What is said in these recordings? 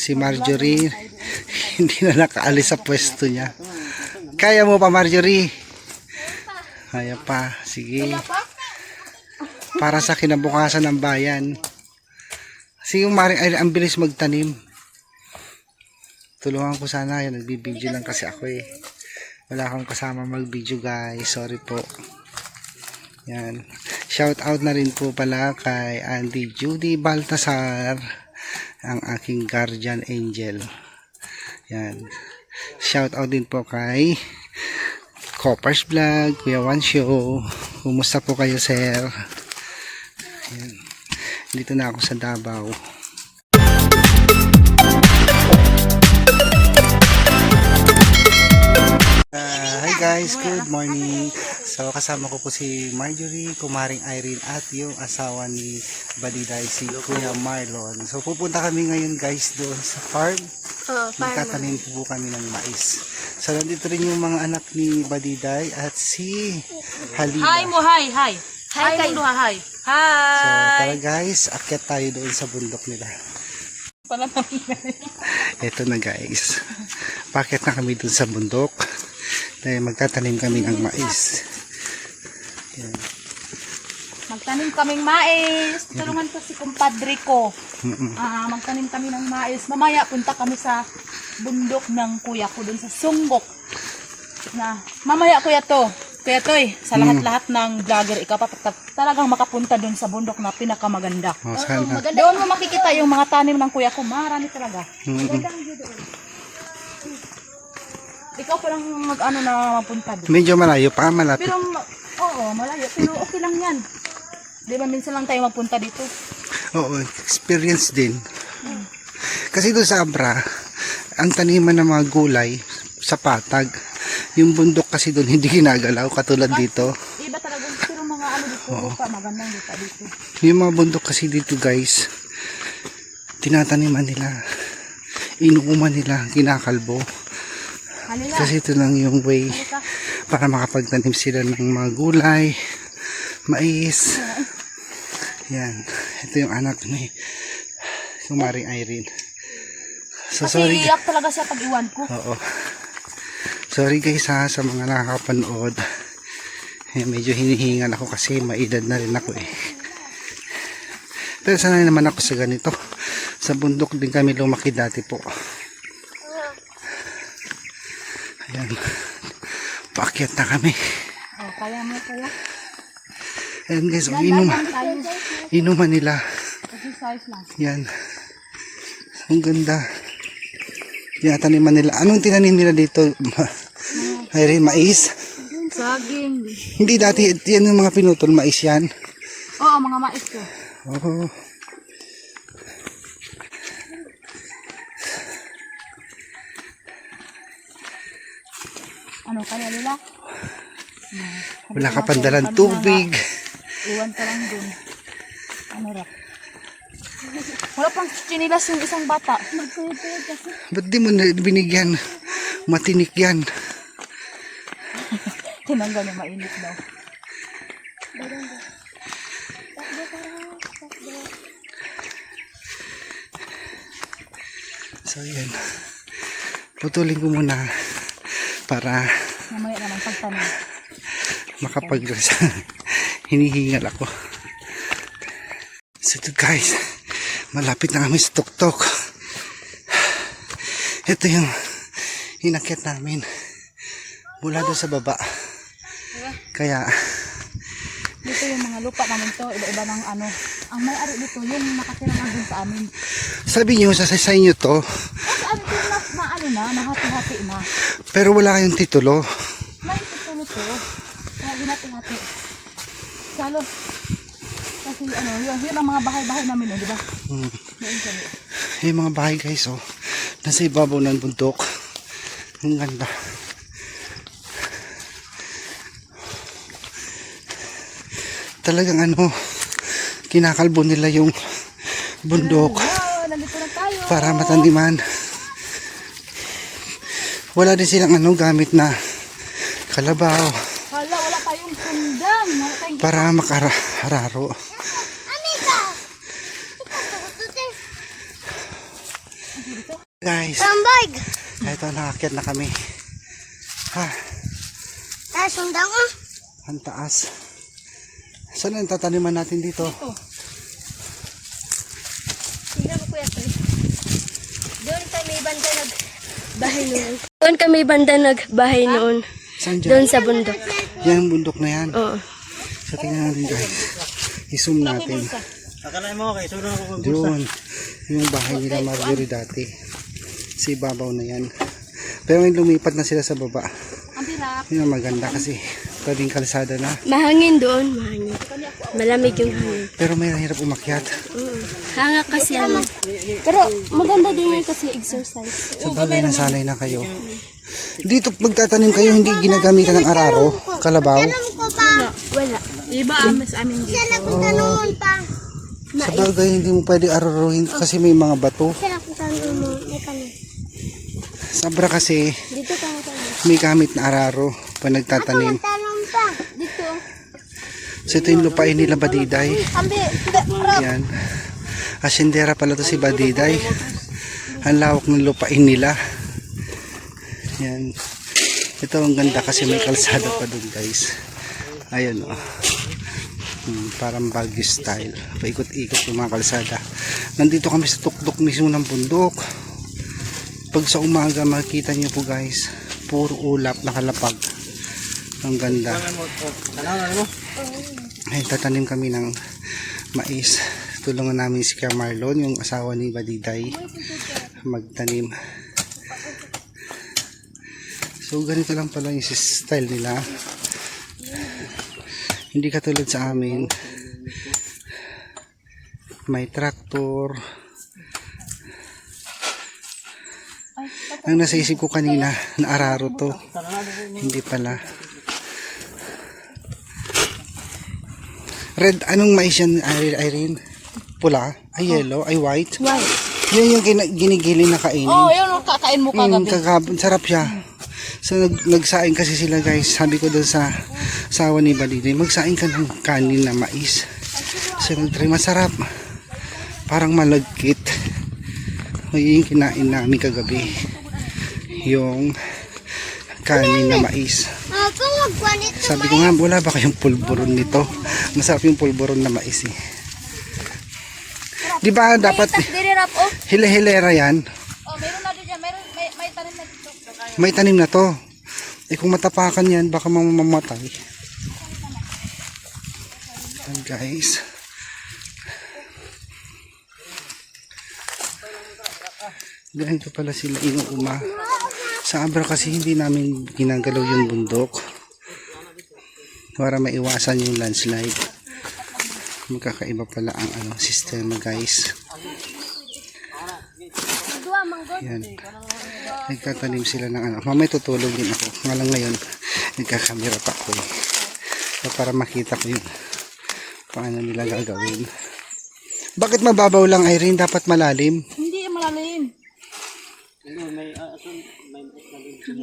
Si Marjorie, hindi na nakaalis sa pwesto niya. Kaya mo pa, Marjorie? Kaya pa. Sige. Para sa kinabukasan ng bayan. Kasi yung Maring Irene, ang bilis magtanim. Tulungan ko sana. Yan, nagbibideo lang kasi ako eh. Wala akong kasama mag-video guys. Sorry po. Yan. Shout out na rin po pala kay Auntie Judy Baltasar, ang aking guardian angel. Yan. Shout out din po kay Coppers Vlog, Kuya One Show. Kumusta po kayo, sir? Yan. Dito na ako sa Davao. Hi guys, good morning. So kasama ko po si Marjorie, Kumaring Irene at yung asawa ni Badiday, si Kuya Marlon. So pupunta kami ngayon guys doon sa farm. Magtatanim po kami ng mais. So nandito rin yung mga anak ni Badiday at si Halila. Hi mo, hi, hi. Hi kayo, hi. Hi. So tara guys, akyat tayo doon sa bundok nila. Ito na guys. Pakyat na kami doon sa bundok. Dahil magtatanim kami ng mais. Yan. Magtanim kaming mais. Tulungan ko si kumpadre ko. Magtanim kami ng mais. Mamaya punta kami sa bundok ng kuya ko dun sa Sunggok. Mamaya kuya Toy, sa lahat-lahat ng vlogger, ikaw talagang makapunta dun sa bundok na pinakamaganda. Doon mo makikita yung mga tanim ng kuya ko. Marami talaga. Ikaw parang mag-ano na mapunta doon. Medyo malayo pa, malapit. Pero, oo, malayo. Pero okay lang yan. Di ba minsan lang tayo magpunta dito? Oo, experience din. Kasi doon sa Abra, ang taniman ng mga gulay sa patag. Yung bundok kasi doon hindi ginagalaw katulad dito. Iba talaga. Pero mga ano dito, lupa, magandang lupa dito. Yung mga bundok kasi dito guys, tinataniman nila. Inuuman nila, kinakalbo. Halila. Kasi ito lang yung way para makapagtanim sila ng mga gulay, mais. Yan. Ito yung anak ni Kumaring Irene. So, kasi sorry. iyak talaga siya pag iwan ko. Oo. Sorry guys ha, sa mga nakakapanood. Medyo hinihingal ako kasi maedad na rin ako eh. Pero sanay naman ako sa ganito. Sa bundok din kami lumaki dati po. Ayan. Paakyat na kami. Oh, kaya mo kaya? Ayan guys, inuman nila. Exercise lang. Yan. Ang ganda. Tinataniman nila. Anong tinanim nila dito? Irene, mais? Saging. Hindi dati, yan yung mga pinutol, mais yan. Oo, mga mais ko. Oo. Ano kaya nila? Wala ka pandalang tubig. Iwan ka lang dun. Ano rak? Wala pang chinilas yung isang bata. Magpuyod-puyod kasi. Ba't di mo na binigyan? Matinik yan. Tinanggal yung mainit daw. So yan. Putulin ko muna para Mamaya naman pagtanong. makapag-rest. Hinihingal ako. So ito guys, malapit na kami sa tuktok. Ito yung inakyat namin mula doon sa baba. Kaya Dito yung mga lupa namin to, iba-iba ng ano. Ang may-ari dito, yung nakatira nga dun sa amin. sabi nyo sa inyo to, Kasi ano to, ano na, nahati-hati na. pero wala kayong titulo. May titulo to. Kaya hinati-hati. Salo. Kasi ano, yun ang mga bahay-bahay namin, di ba? Doon kami. Yung mga bahay guys, oh, nasa ibabaw ng bundok. Ang ganda. Talagang ano, kinakalbo nila yung bundok Nandito na tayo. para mataniman. Wala din silang ano, gamit na kalabaw Hala, wala tayong sundan. Wala tayong para makararo. Guys, Tambag! eto nakakyat na kami. Ha, Taas ang dako. ang taas. Saan ang tataniman natin dito? Tingnan mo kuya ito. Doon kami banda nagbahay noon. Doon kami banda nagbahay noon. Saan Doon dyan? sa bundok. Yan ang bundok na yan. Oo. So tingnan natin guys. I-zoom natin. Akalain mo okay, so ako kung Doon. Yung bahay nila Marjorie dati. Sa ibabaw na yan. Pero ngayon lumipat na sila sa baba. Ang hirap. Yun ang maganda kasi tabing kalsada na. Mahangin doon, mahangin. Malamig yung hangin. Pero may hirap umakyat. Hanga kasi ano. Pero maganda din yun kasi exercise. Sa bagay na sanay na kayo. Dito pagtatanim kayo hindi ginagamitan ng araro, kalabaw. Wala. Iba amas amin dito. Sa bagay hindi mo pwede araruhin kasi may mga bato. Sabra kasi Dito ka na tayo. may gamit na araro pag nagtatanim. Dito. So ito yung lupain nila Badiday. Ambi, Yan. Asindera pala to si Badiday. Ang lawak ng lupain nila. Yan. Ito ang ganda kasi may kalsada pa dun guys. Ayun oh. Parang Baguio style. Paikot-ikot yung mga kalsada. Nandito kami sa tuktok mismo ng bundok. Pag sa umaga makikita nyo po guys, puro ulap nakalapag. Ang ganda. Ay, tatanim kami ng mais. Tulungan namin si Kuya Marlon, yung asawa ni Badiday, magtanim. So ganito lang pala yung style nila. Hindi katulad sa amin. May traktor. Ang nasa isip ko kanina, na araro to. Hindi pala. Red, anong mais yan, Irene? Pula? Ay yellow? Ay white? White. Yun yung ginigili na kainin. Oh, yun ang kakain mo kagabi. Sarap siya. So nagsaing kasi sila guys. Sabi ko doon sa asawa ni Badiday, magsaing ka ng kanin na mais. So nagtry, masarap. Parang malagkit. Yung kinain namin kagabi. Yung kanin na mais. Sabi ko nga, wala ba kayong pulburon nito? Masarap yung pulburon na mais eh. Di ba dapat hile-hilera yan? Oh, meron na din yan. May tanim na dito. May tanim na to. Eh kung matapakan yan, baka mamamatay. Yan guys. Ganito pala sila inuuma. Sa Abra kasi hindi namin ginagalaw yung bundok. Para maiwasan yung landslide. Magkakaiba pala ang sistema guys. Yan. Nagtatanim sila ng mamay tutulog din ako. Nga lang ngayon, nagkakamera pa ako. So, para makita ko yung paano nila gagawin. Bakit mababaw lang, Irene? Dapat malalim. Hindi malalim.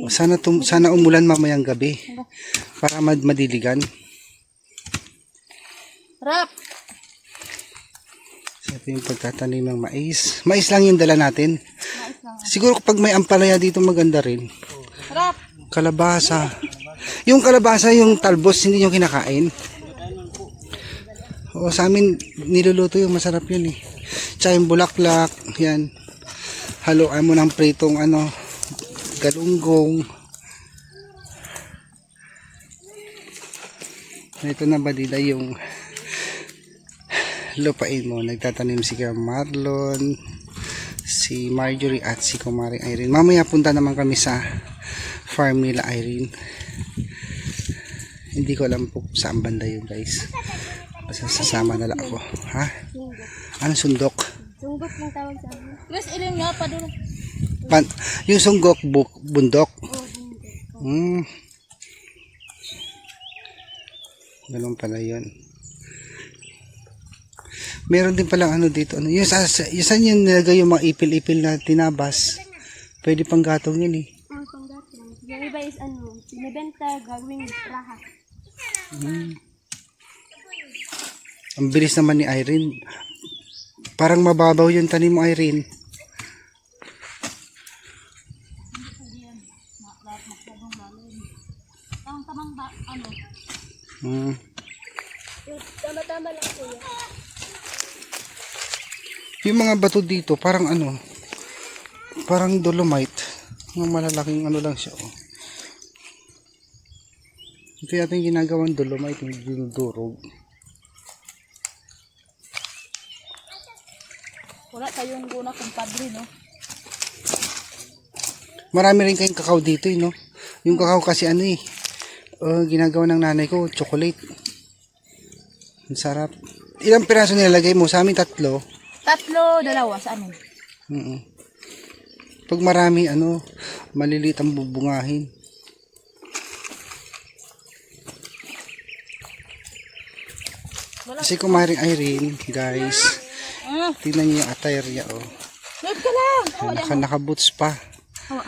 O, sana umulan mamayang gabi. Para madiligan. Rap. So, ito yung pagtatanim ng mais. Mais lang yung dala natin. Siguro kapag may ampalaya dito maganda rin. Rap. Kalabasa. Yung kalabasa, yung talbos, hindi nyo kinakain. O sa amin, niluluto yung masarap yun eh. Tsaka yung bulaklak, yan. Haluan mo ng pritong galunggong. Ito na Badida yung lupain mo. Nagtatanim si Kuya Marlon, si Marjorie at si Kumaring Irene. Mamaya punta naman kami sa farm nila Irene. Hindi ko alam po saan banda yun guys. Basta sasama na lang ako. Ha? Ano sundok? Sunggok ng tawag sa amin. Guys, ilin nga pa doon. Yung sunggok bundok. Ganun pala yun. Meron din pala dito. Yung saan yung nilagay yung mga ipil-ipil na tinabas. Pwede pang gatong yun eh. Ang panggatong. Yung iba is binibenta gawing lahat. Ang bilis naman ni Irene. Parang mababaw yung tanim mo Irene. Masyadong lalim. Tamang ba, ano? Hmm. Tama-tama lang kuya. Yung mga bato dito, parang ano, parang dolomite. Mga malalaking ano lang siya, oh. Ito yata yung ginagawang dolomite, yung dinudurog. Wala tayong guna kumpadre, no? Marami rin kayong kakao dito, no? Yung kakao kasi ano eh, ginagawa ng nanay ko, chocolate. Ang sarap. Ilang piraso nilalagay mo? Sa amin 3. 3, 2 sa amin. Pag marami, ano, maliliit ang bubungahin. Kasi kumaring Irene, guys, tingnan niyo yung attire niya, oh. Load ka lang! Naka-boots pa. Hawa.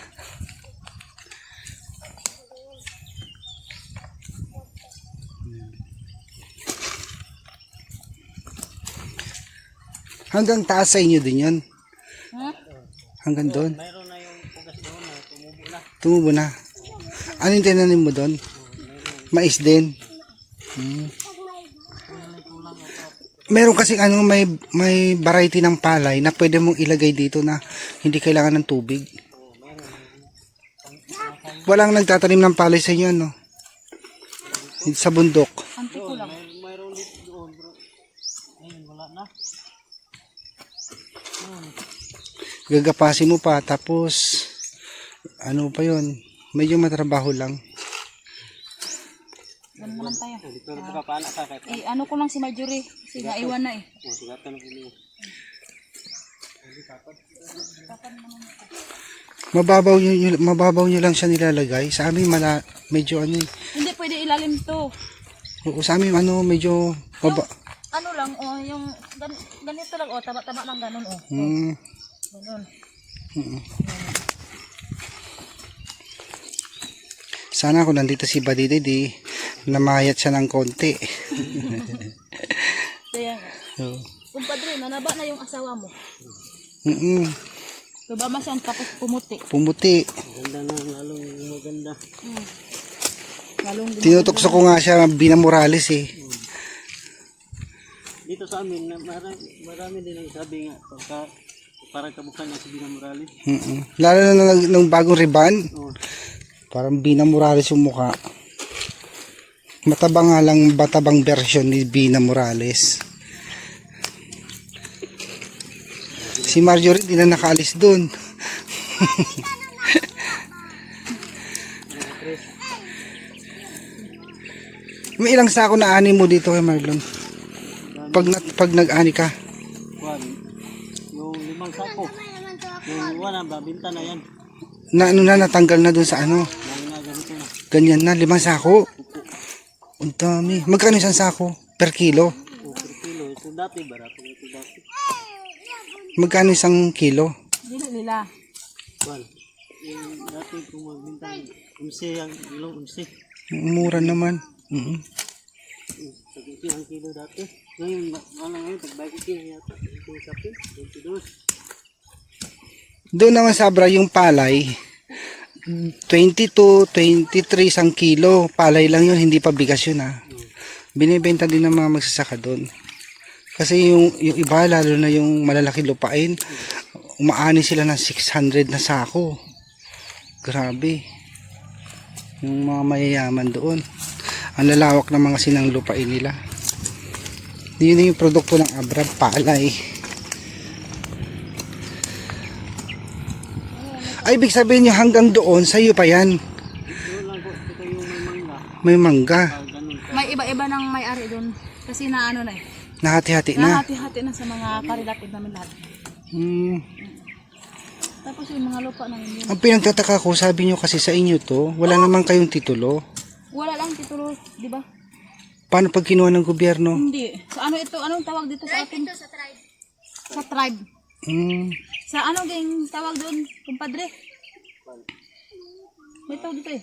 Hanggang taas sa inyo din yun. Hmm? Hanggang doon. Mayroon na yung pugas doon na tumubo na. Tumubo na. Ano yung tinanim mo doon? Mais din. Meron kasi ano, may variety ng palay na pwede mong ilagay dito na hindi kailangan ng tubig. Walang nagtatanim ng palay sa inyo, no? Sa bundok. Anti ko lang. Mayroon dito doon bro. Ayun, wala na. Gagapasin mo pa, tapos ano pa yun, medyo matrabaho lang. Ganun naman tayo. Dito rin pagkapala ka kahit. Ano ko lang si Marjorie. Kasi naiwan na eh. Sigatan na po. Mababaw nyo lang siya nilalagay. Sa amin medyo ano eh. Hindi pwede ilalim to. Oo, sa amin ano, medyo Ano lang, yung ganito lang, tama-tama lang ganun, Ganun. Sana kung nandito si Badide, di namayat siya ng konti. Kaya, So, kumpadre, nanaba na yung asawa mo. Tubama siya tapos pumuti. pumuti. Ganda na, lalong maganda. Lalong Tinutokso ko nga siya, Bina Morales eh. Dito sa amin, marami din ang sabi nga, parang kamukha niya si Bina Morales. Lalo na ng bagong riban. Oh. Parang Bina Morales yung mukha. Matabang nga lang, batabang version ni Bina Morales. Si Marjorie di na nakaalis dun. May ilang sako na ani mo dito kay Marlon? Pag nag-ani ka? Juan, yung 5 sako. Yung wala, babinta na yan. Natanggal na dun sa ano? Yung nga ganito na. Ganyan na, 5 sako. Ang dami. Magkano isang sako? Per kilo? 2 per kilo. Ito dati, barato ito dati. Magkano isang kilo? Dili nila. Juan, yung dati kung magbinta, 11 ang ilong 11. Mura naman. Sabi ang kilo dati. Ngayon, ngayon, pag-bike kilo yata. Ito yung sapi, 22. Doon naman sa Abra yung palay, 22, 23 isang kilo. Palay lang yun, hindi pa bigas yun ha. Binibenta din ng mga magsasaka doon. Kasi yung iba, lalo na yung malalaki lupain, umaani sila ng 600 na sako. Grabe. Yung mga mayayaman doon. Ang lalawak ng mga sinang lupain nila. Yun yung produkto ng Abra, palay. Ay, ibig sabihin nyo hanggang doon, sa iyo pa yan. Doon lang po, ito yung may mangga. May mangga. Ganun ka. May iba-iba ng may-ari doon. Kasi na ano na eh. Nahati-hati na. Nahati-hati na sa mga karilatid namin lahat. Tapos yung mga lupa namin yun. Ang pinagtataka ko, sabi nyo kasi sa inyo to, wala naman kayong titulo. Wala lang titulo, di ba? Paano pag kinuha ng gobyerno? Hindi. Sa ano ito? Anong tawag dito sa atin? Ito sa tribe. Sa tribe. Sa ano gang tawag doon, kumpadre? May tawag dito eh.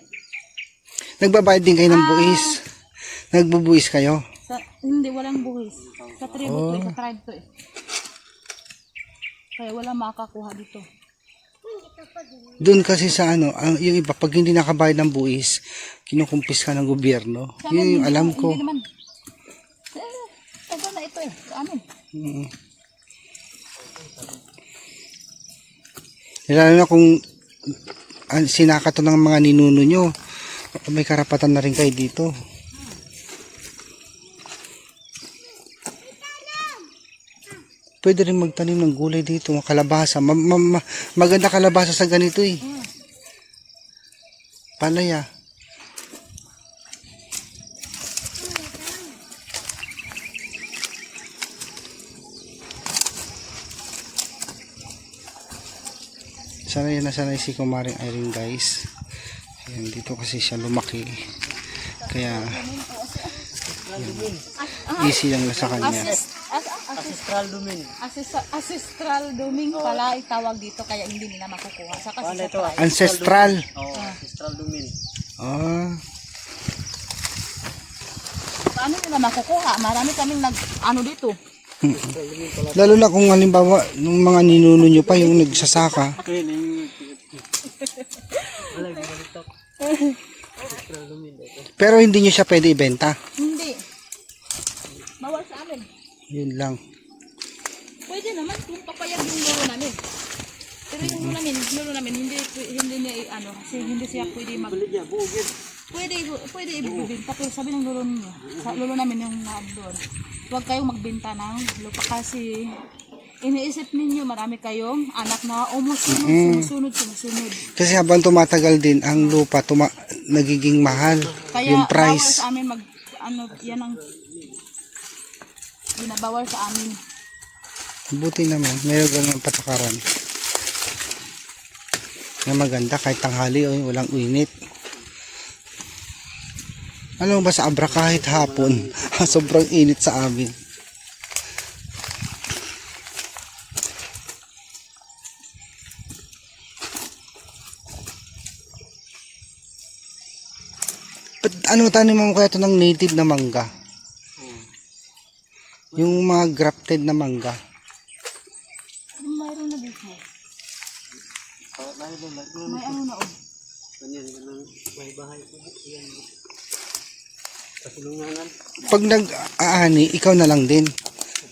Nagbabayad din kayo ng buwis. Nagbubuwis kayo. Hindi, walang buhis. Sa tribe to eh, sa tribe to eh. Kaya wala makakuha dito. Doon kasi sa ano, yung iba, pag hindi nakabayad ng buwis, kinukumpis ka ng gobyerno. Yun yung alam ko. Hindi naman. Tagal na ito eh. Sa amin. Lalo na kung sinaka to ng mga ninuno nyo, may karapatan na rin kayo dito. Pwede rin magtanim ng gulay dito, mga kalabasa. Maganda kalabasa sa ganito eh. Palaya. Sanay na sanay si Kumaring Irene guys. Ayan, dito kasi siya lumaki. Kaya easy lang na sa kanya. Ancestral domain. Ancestral doming pala itawag dito kaya hindi nila makukuha. Sa kasi Ano sa ito? tribe. Ancestral. Oo, ancestral domain. Ah, Paano nila makukuha? Marami kaming ano dito. lalo na kung halimbawa nung mga ninuno nyo pa yung nagsasaka. Okay, yung... Wala, gumalitok. Ancestral domain ito. Pero hindi nyo siya pwede ibenta. Hindi. Bawal sa amin. Yun lang. Pwede naman kung papayag yung lolo namin. Pero yung lolo namin hindi niya ano, kasi hindi siya pwede Balik niya, buugin. pwede ibibenta pero sabi ng lolo niya, sa lolo namin yung doon. Huwag kayong magbenta ng lupa kasi iniisip ninyo marami kayong anak na sumusunod. Kasi habang tumatagal din ang lupa, nagiging mahal Kaya yung bawal price. sa amin yan ang binabawal sa amin. Buti naman, mayroon ganun patakaran. Na maganda kahit tanghali o walang init. Alam mo ba sa Abra kahit hapon, sobrang init sa amin. Ano tanim mo kaya ito ng native na mangga? Yung mga grafted na mangga. Mayroon na dito. May ano na oh. Ganyan, ganang bahay-bahay po. Yan. Kasulunganan. Pag nag-aani, ikaw na lang din.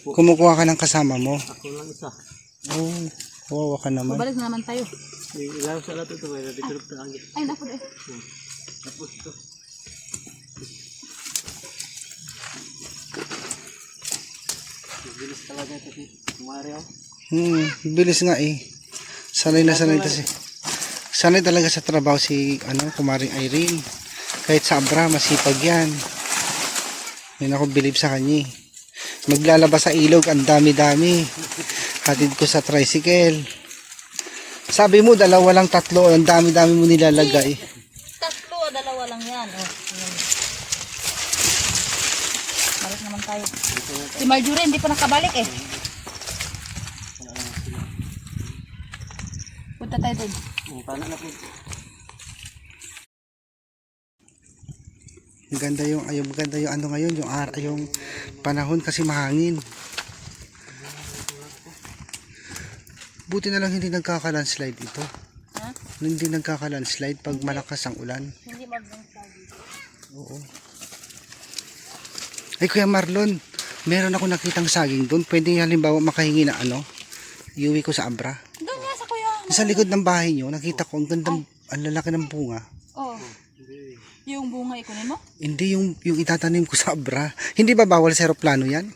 Kumukuha ka ng kasama mo. Ako lang isa. Oh, kawawa ka naman. Balik na naman tayo. May ilaw sa lahat ito. May natitulog na agad. Ay, naku eh. Tapos ito. Bilis talaga ito si Mario. Bilis nga eh. Sanay na sanay kasi. Sanay talaga sa trabaho si Kumaring Irene. Kahit sa Abra, masipag yan. Yun ako believe sa kanya. Maglalabas sa ilog, ang dami-dami. Hatid ko sa tricycle. Sabi mo, 2 lang 3, ang dami-dami mo nilalagay. 3 o 2 lang yan. Oh, ayan. Balik naman tayo. Si Marjorie hindi pa nakabalik eh. Punta tayo doon. Paano na po? Maganda yung ano ngayon, yung panahon kasi mahangin. Buti na lang hindi nagkaka-landslide ito. Ha? Hindi nagkaka-landslide pag malakas ang ulan. Hindi mag-landslide. Oo. Ay Kuya Marlon, meron ako nakitang saging doon. Pwede halimbawa makahingi na iuwi ko sa Abra. Doon nga sa kuya. Sa likod ng bahay nyo, nakita ko ang gandang, ang lalaki ng bunga. Oh. Yung bunga ikunin mo? Hindi yung itatanim ko sa Abra. Hindi ba bawal sa aeroplano yan?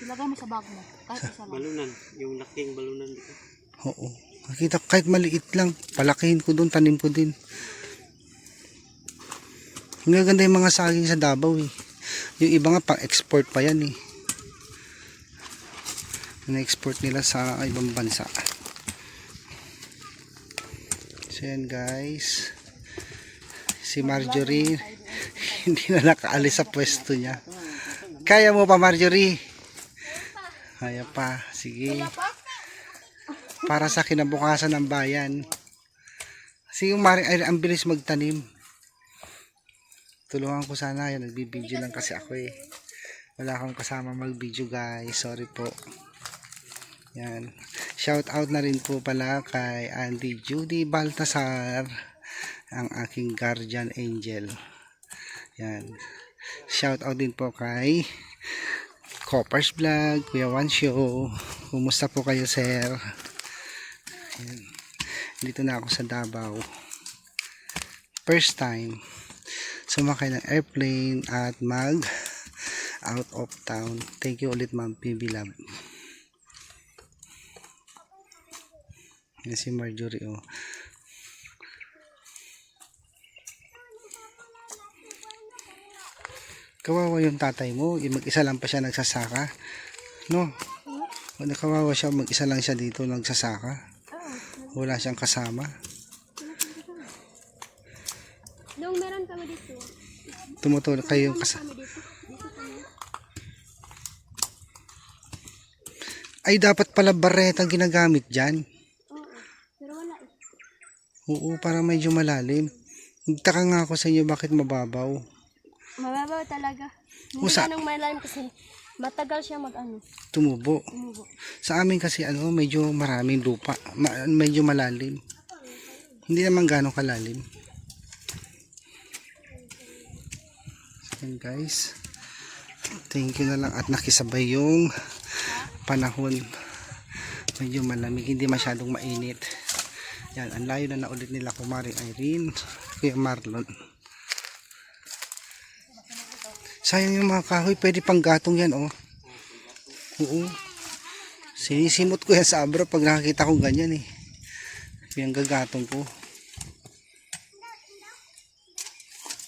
Ilagay mo sa bag mo. Kahit isa lang. Balunan. Yung laking balunan dito. Oo. Nakita ko kahit maliit lang, palakihin ko doon, tanim ko din. Ang ganda yung mga saging sa Davao eh. Yung iba nga pang-export pa yan eh. Na-export nila sa ibang bansa. So yan guys. Si Marjorie hindi na nakaalis sa pwesto niya. Kaya mo pa Marjorie? Kaya pa. Sige. Para sa kinabukasan ng bayan. Kasi yung ang bilis magtanim. Tulungan ko sana. Yan, nagbibideo lang kasi ako eh. Wala akong kasama mag-video guys. Sorry po. Yan. Shout out na rin po pala kay Auntie Judy Baltasar, ang aking guardian angel. Yan. Shout out din po kay Coppers Vlog, Kuya One Show. Kumusta po kayo, sir? Yan. Dito na ako sa Davao. First time sumakay ng airplane at mag out of town. Thank you ulit, Ma'am PB Love. Yan si Marjorie, oh. Kawawa yung tatay mo, mag-isa lang pa siya nagsasaka, no? Kawawa siya, mag-isa lang siya dito nagsasaka. Wala siyang kasama. Nung meron kami dito. Tumutulong kayo yung kasama. Kami dito. Dito kami. Ay, dapat pala baretang ginagamit dyan. Oo. Pero wala eh. Oo, para medyo malalim. Nagtaka nga ako sa inyo bakit mababaw. Mababaw talaga. Hindi Usa. ganong malalim kasi matagal siya Tumubo. tumubo. Sa amin kasi medyo maraming lupa. Medyo malalim. Hindi naman gano'ng kalalim. So, yun guys. Thank you na lang at nakisabay yung panahon. Medyo malamig, hindi masyadong mainit. Yan, ang layo na ulit nila Kumaring Irene, Kuya Marlon. Sayang yung mga kahoy, pwede pang gatong yan, oh. Oo. Sinisimot ko yan sa abra pag nakakita ko ganyan, eh. Yung gagatong ko.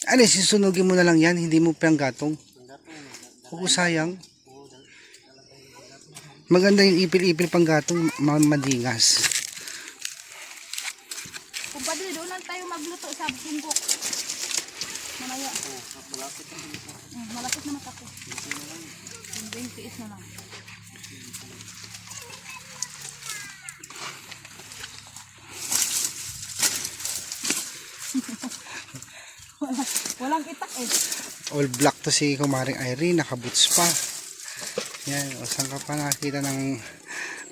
Ano, sisunugin mo na lang yan, hindi mo pang gatong. Oo, sayang. Maganda yung ipil-ipil pang gatong, madingas. Kung pwede, doon lang tayo magluto sa sunggok. Mamaya. Malapit naman ako. Yung tiis na lang. Walang itak eh. All black to si Kumaring Irene, nakaboots pa. Yan, o saan ka pa nakakita ng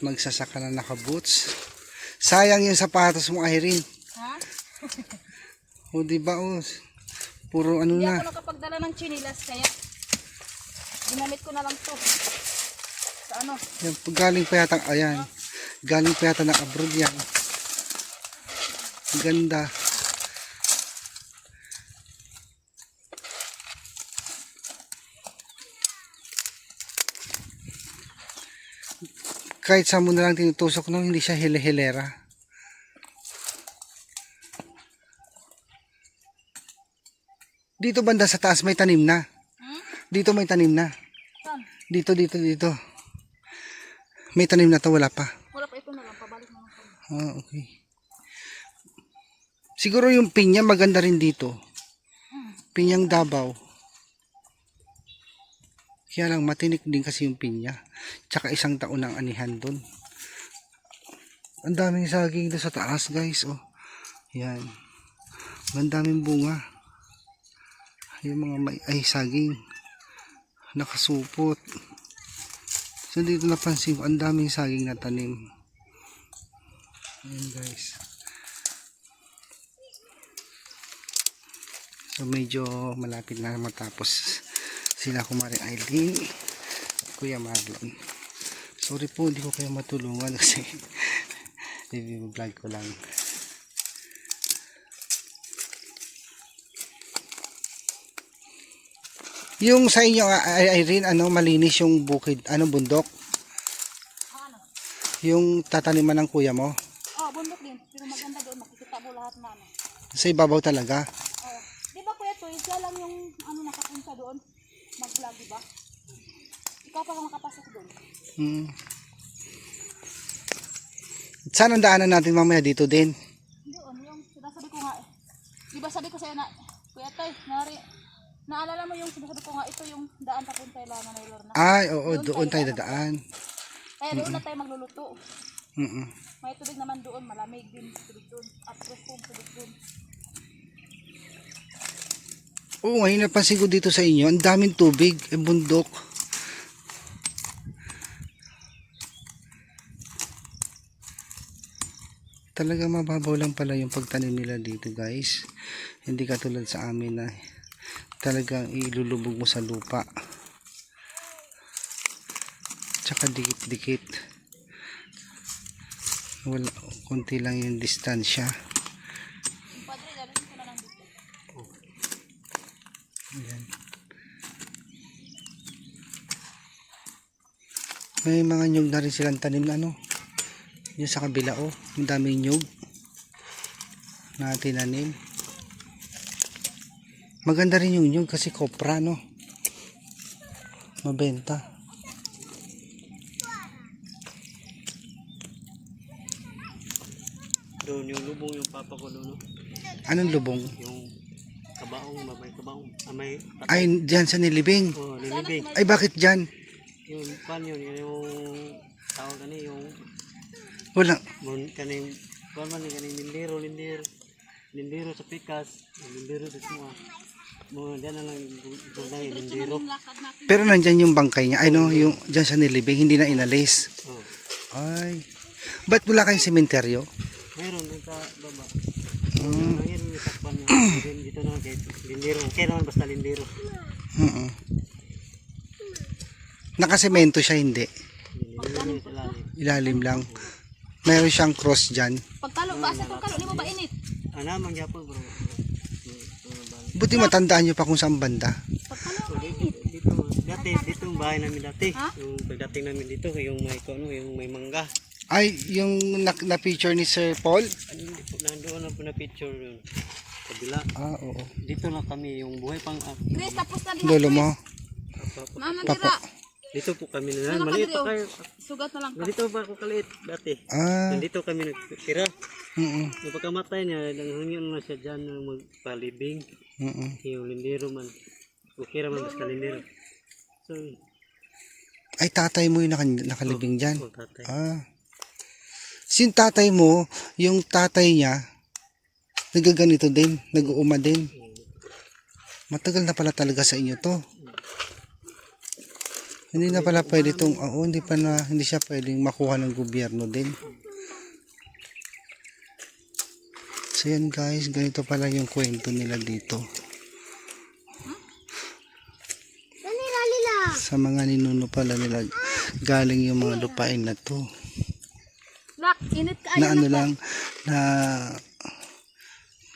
magsasaka na nakaboots? Sayang yung sapatos mo, Irene. Ha? O diba, o puro ano Hindi na. ako nakapagdala ng chinilas kaya ginamit ko na lang to. Sa ano? Yan, galing pa yata, ayan. Galing pa yata ng abroad yan. Ganda. Kahit saan mo na lang tinutusok, no, hindi siya hile-hilera. Dito banda sa taas may tanim na. Dito may tanim na. Saan? Dito. May tanim na to, wala pa. Wala pa, ito na lang. Pabalik na lang kami. Ah, okay. Siguro yung pinya maganda rin dito. Pinyang Davao. Kaya lang matinik din kasi yung pinya. Tsaka 1 taon ang anihan doon. Ang daming saging doon sa taas, guys. Oh. Yan. Ang daming bunga. Yung mga ay saging. Nakasupot. So dito napansin ko, ang daming saging na tanim. Ayan, guys. So medyo malapit na matapos sila Kumaring Irene, Kuya Marlon. Sorry po, hindi ko kayo matulungan kasi review vlog ko lang. Yung sa inyo, Irene, malinis yung bukid, bundok? Yung tataniman ng kuya mo? Oh, bundok din. Pero maganda doon. Makikita mo lahat na ano. Sa ibabaw talaga? Oh. Di ba Kuya Toy, siya lang yung nakapunta doon. Mag-vlog, di ba? Ikaw pa lang makapasok doon. Saan ang daanan natin mamaya dito din? Doon, yung sinasabi ko nga eh. Di ba sabi ko sa'yo na, Kuya Toy, naalala mo yung sinasabi ko nga, ito yung daan papunta lang na Lorna. Ay, oo, doon tayo dadaan. Kaya doon na tayo magluluto. Mm-mm. May tubig naman doon, malamig din tubig doon. At preskong tubig doon. Oo, ngayon napansin ko dito sa inyo, ang daming tubig, bundok. Talaga mababaw lang pala yung pagtanim nila dito guys. Hindi katulad sa amin na talagang ilulubog mo sa lupa. Tsaka dikit-dikit. Wala, konti lang yung distansya. Ayan. May mga nyug na rin silang tanim na ano. Yung sa kabila oh, yung daming nyug na tinanim. Maganda rin yung nyug kasi kopra no. Mabenta. Doon yung lubong yung papa ko doon, no? Anong lubong? Yung kabaong, may kabaong. May Ay, dyan sa nilibing. oh, nilibing. Ay, bakit dyan? Yung pan yun, yung tawag kani yung Wala. kaning kuan man kaning lindero sa pikas, lindero sa semua. Mo diyan na lang yung lindero. Pero nandyan yung bangkay niya. Ay no, yung dyan sa nilibing, hindi na inalis. Oh. Ay. Ba't wala kayong sementeryo? Meron din sa baba. Mayroon yung sakpan niya. Dito naman kay lindero. Kaya naman basta lindero. Nakasemento siya, hindi. Lindero sa lalim. Ilalim lang. Meron siyang cross dyan. Pagtalo ba sa pagtalo ni mo ba init? Ana mangyapon bro. Buti matandaan nyo pa kung saan banda. Pagtalo Dito yung bahay namin dati. Ha? Yung pagdating namin dito, yung may ano, yung may mangga. Ay, yung na-picture ni Sir Paul? Nandoon na po na picture yun. Kabila. Ah, oo. Dito lang kami, yung buhay pang Chris, tapos na din. Lolo mo? Mama Papo. tira. Dito po kami na. Ano ka Maliit dito? pa kayo. Sugat na lang ka. Dito pa ako kaliit dati. Ah, Nandito kami nagtira. mm Nung pagkamatay niya, nanghangin na siya dyan ng magpalibing. Yung lindero man. Bukira man basta lindero. So, Ay, tatay mo yung nakalibing dyan. tatay. Ah. Sin tatay mo, yung tatay niya, nagaganito din, nag-uuma din. Matagal na pala talaga sa inyo to. Hindi na pala pwede itong, hindi siya pwedeng makuha ng gobyerno din. So yan guys, ganito pala yung kwento nila dito. Sa mga ninuno pala nila, galing yung mga lupain na to. Lak, init ka. Na ano lang,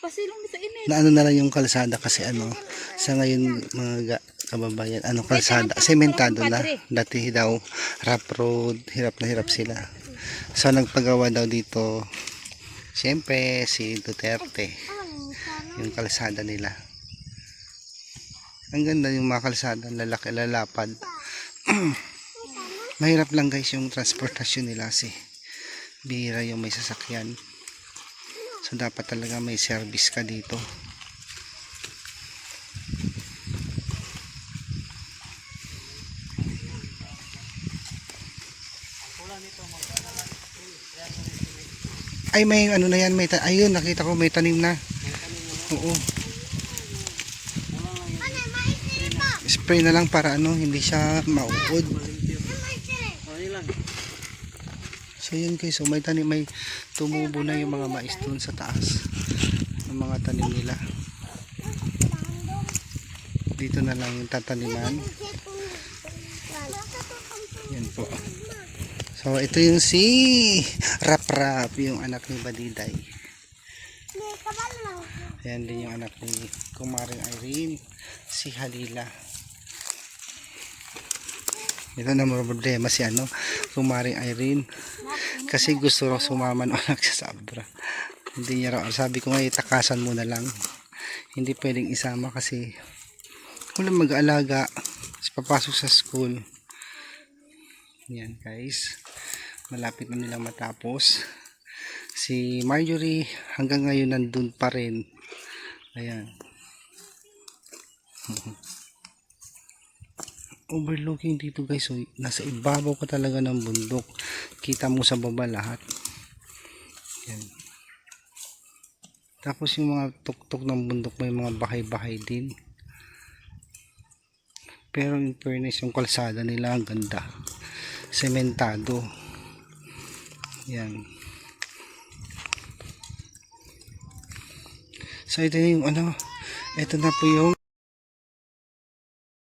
Pasilong dito init. na ano na lang yung kalsada kasi sa ngayon mga kababayan, kalsada, sementado na. Dati daw, rough road, hirap na hirap sila. So nagpagawa daw dito, siyempre si Duterte, yung kalsada nila. Ang ganda yung mga kalsada, lalaki, lalapad. Mahirap lang guys yung transportasyon nila kasi bihira yung may sasakyan. So dapat talaga may service ka dito. Ay may ano na yan, ayun nakita ko may tanim na. Oo. Spray na lang para hindi siya mauod. So yun guys, so may tanim, may tumubo na yung mga mais doon sa taas. Yung mga tanim nila. Dito na lang yung tataniman. Yan po. So ito yung si Rap Rap, yung anak ni Badiday. Ayan din yung anak ni Kumaring Irene, si Halila. Ito na mga problema si Kumaring Irene. Kasi gusto raw sumama ng anak siya sa Abra. Hindi niya raw. Sabi ko nga itakasan mo na lang. Hindi pwedeng isama kasi walang mag-aalaga. Papasok sa school. Yan guys. Malapit na nilang matapos. Si Marjorie hanggang ngayon nandun pa rin. Ayan. Overlooking dito guys, so nasa ibabaw ka talaga ng bundok, kita mo sa baba lahat. Yan. Tapos yung mga tuktok ng bundok may mga bahay-bahay din, pero in fairness yung kalsada nila ang ganda, sementado. Yan. So ito na yung ano, ito na po yung